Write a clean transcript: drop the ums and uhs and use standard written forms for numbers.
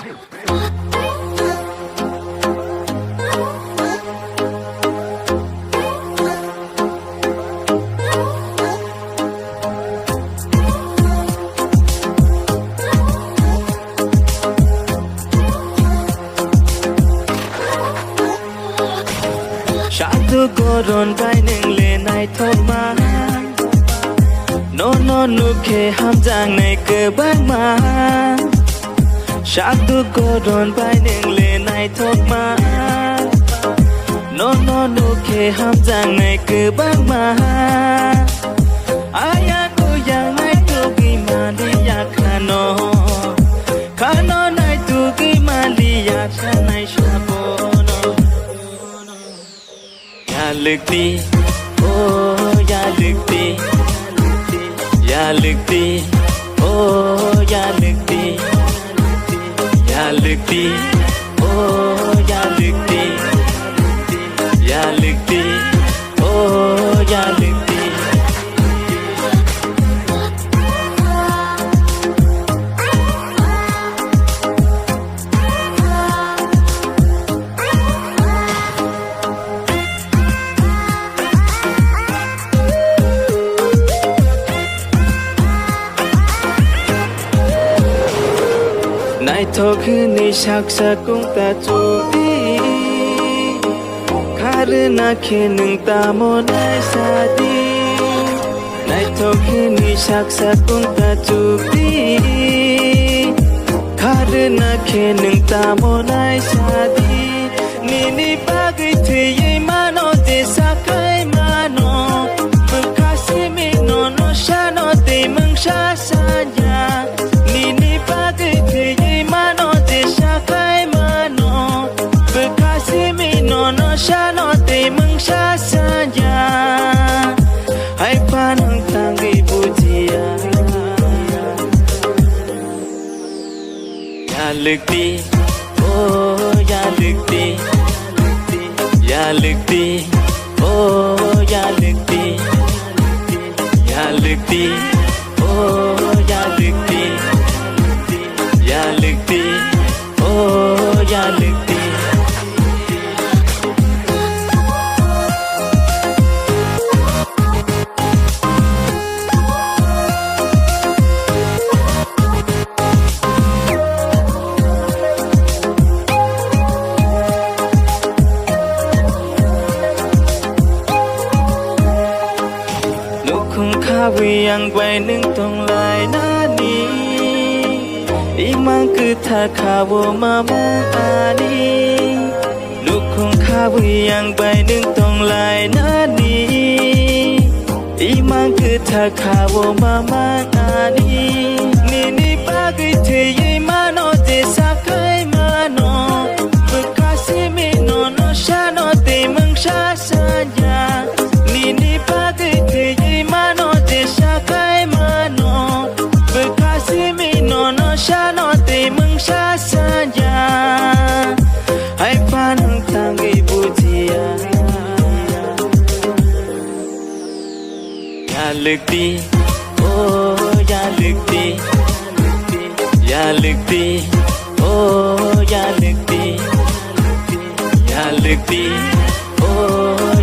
Satu koron bai neng le nai thok ma no no nu khe ham jang nai ke bang ma Satu koron bai neng le nai thok ma no no nu khe ham jang nai ke bang ma Aya ko yang nai tu ki ma li ya khano nai tu ki ma li ya cha nai sha bo Ya lực đi, oh ya lực đi, ya lực đi, oh ya lực đi, ya lực đi, oh ya lực đi, ya lực đi, oh ya lực đi. Nai thok ni sak sakung ta chu đi khar na khe nung ta mo nai sa đi Nai thok ni sak sakung ta chu đi khar na khe nung ta mo nai sa đi Ni ba gai the ye ma no te sa kai ma no bu kha si mi no sha no te mung sha sa ya Ni ba gai the Sha no te mung sha sa ya Hai pa nang tang gi bu ji ya Ya lực đi oh ya lực đi Ya lực đi oh ya lực đi Ya lực đi oh ya lực đi Ya lực đi oh ya lực đi Vì ang quay nâng tông lại na ni Imang cứ tha kha vô ma ma ani Lúc không kha vì ang quay nâng tông lại na ni Imang cứ tha kha vô ma ma ani Ni ba cái thế ye ma no te sa kai ma no Bực kha si mi no sha no te mung sha sa ya Ni ba cái thế ye ma no Sha kai ma no Bực si mi no sha no te mung sha sa ya Hai pa nang tang gi bu ji ya Ya lực đi oh ya lực đi Ya lực đi oh ya lực đi Ya lực đi oh